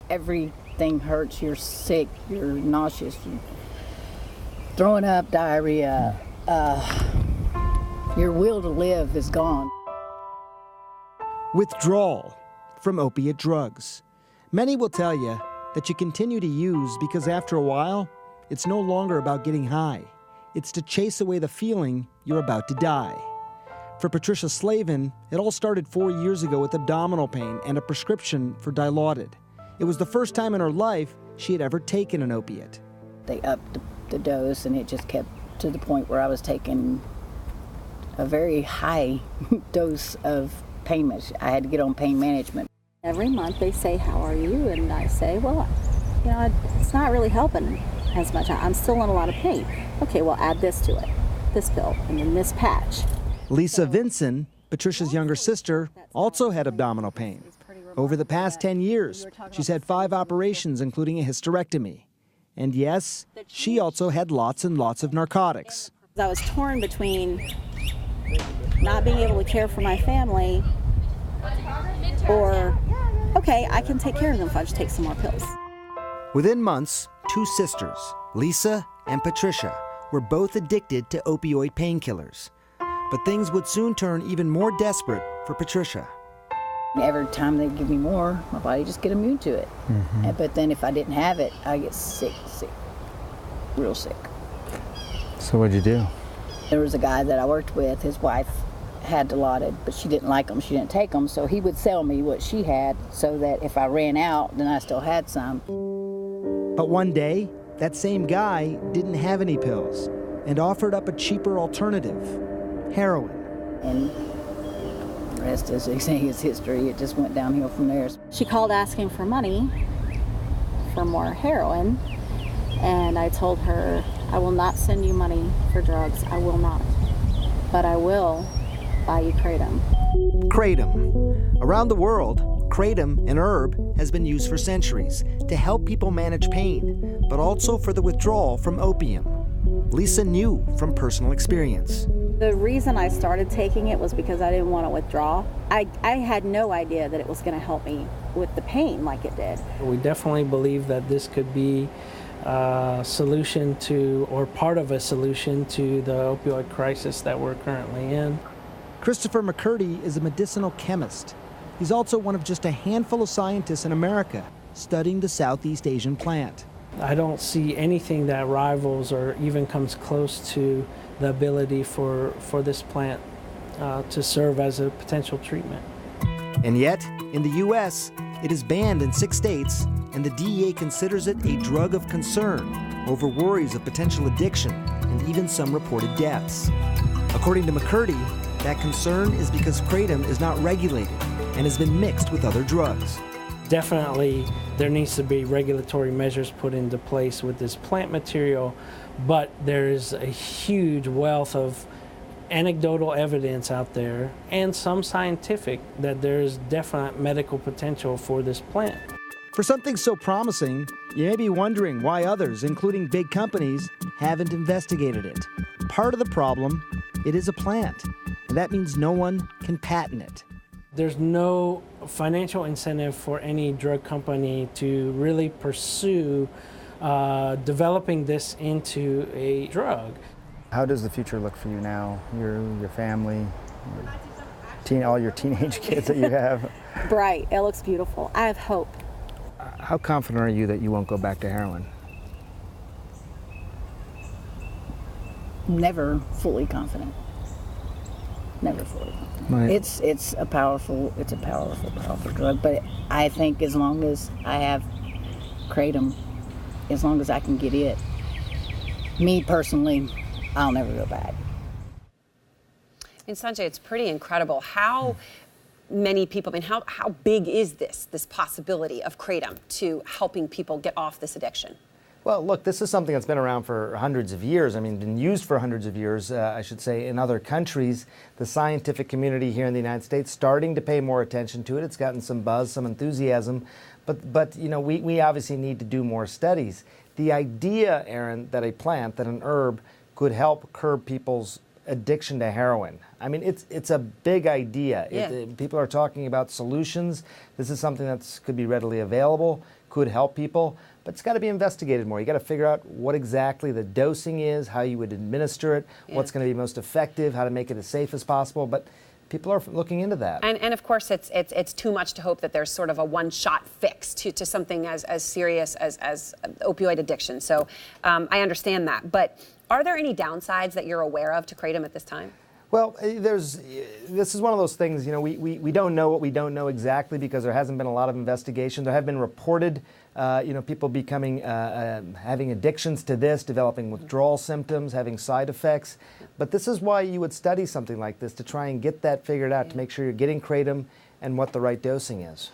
Everything hurts, you're sick, you're nauseous, you're throwing up, diarrhea. Your will to live is gone. Withdrawal from opiate drugs. Many will tell you that you continue to use because after a while, it's no longer about getting high. It's to chase away the feeling you're about to die. For Patricia Slavin, it all started 4 years ago with abdominal pain and a prescription for Dilaudid. It was the first time in her life she had ever taken an opiate. They upped the dose, and it just kept to the point where I was taking a very high dose of pain. I had to get on pain management. Every month they say, how are you? And I say, well, you know, it's not really helping as much. I'm still in a lot of pain. Okay, well, add this to it, this pill, and then this patch. Lisa Vinson, Patricia's younger sister, also had abdominal pain. Over the past 10 years, she's had 5 operations, including a hysterectomy. And yes, she also had lots and lots of narcotics. I was torn between not being able to care for my family or, okay, I can take care of them if I just take some more pills. Within months, 2 sisters, Lisa and Patricia, were both addicted to opioid painkillers. But things would soon turn even more desperate for Patricia. Every time they give me more, my body just get immune to it. But then if I didn't have it, I get sick, real sick. So what'd you do? There was a guy that I worked with, his wife had Dilaudid, but she didn't like them, she didn't take them, so he would sell me what she had so that if I ran out, then I still had some. But one day, that same guy didn't have any pills and offered up a cheaper alternative, heroin. And the rest, as they say, is history. It just went downhill from there. She called asking for money for more heroin, and I told her, I will not send you money for drugs. I will not. But I will buy you Kratom. Kratom. Around the world, Kratom, an herb, has been used for centuries to help people manage pain, but also for the withdrawal from opium. Lisa knew from personal experience. The reason I started taking it was because I didn't want to withdraw. I had no idea that it was going to help me with the pain like it did. We definitely believe that this could be a solution to, or part of a solution to, the opioid crisis that we're currently in. Christopher McCurdy is a medicinal chemist. He's also one of just a handful of scientists in America studying the Southeast Asian plant. I don't see anything that rivals or even comes close to the ability for this plant to serve as a potential treatment. And yet, in the U.S., it is banned in 6 states, and the DEA considers it a drug of concern over worries of potential addiction and even some reported deaths. According to McCurdy, that concern is because Kratom is not regulated and has been mixed with other drugs. Definitely, there needs to be regulatory measures put into place with this plant material, but there is a huge wealth of anecdotal evidence out there and some scientific that there is definite medical potential for this plant. For something so promising, you may be wondering why others, including big companies, haven't investigated it. Part of the problem, it is a plant, and that means no one can patent it. There's no financial incentive for any drug company to really pursue developing this into a drug. How does the future look for you now? Your family, all your teenage kids that you have? Bright. It looks beautiful. I have hope. How confident are you that you won't go back to heroin? Never fully confident. Never fully confident. Right. It's a powerful drug, but I think as long as I have Kratom, as long as I can get it, me personally, I'll never go back. And Sanjay, it's pretty incredible how many people, I mean, how big is this possibility of Kratom to helping people get off this addiction? Well, look, this is something that's been around for hundreds of years. I mean, been used for hundreds of years, I should say, in other countries. The scientific community here in the United States starting to pay more attention to it. It's gotten some buzz, some enthusiasm, but you know, we obviously need to do more studies. The idea, Aaron, that a plant, that an herb, could help curb people's addiction to heroin. I mean, it's a big idea. Yeah. People are talking about solutions. This is something that could be readily available, could help people, but it's got to be investigated more. You got to figure out what exactly the dosing is, how you would administer it, what's going to be most effective, how to make it as safe as possible. But people are looking into that. And of course, it's too much to hope that there's sort of a one-shot fix to something as serious as opioid addiction. So I understand that. But are there any downsides that you're aware of to Kratom at this time? Well, this is one of those things, we don't know what we don't know exactly because there hasn't been a lot of investigation. There have been reported, people becoming, having addictions to this, developing withdrawal symptoms, having side effects. But this is why you would study something like this, to try and get that figured out, to make sure you're getting Kratom and what the right dosing is.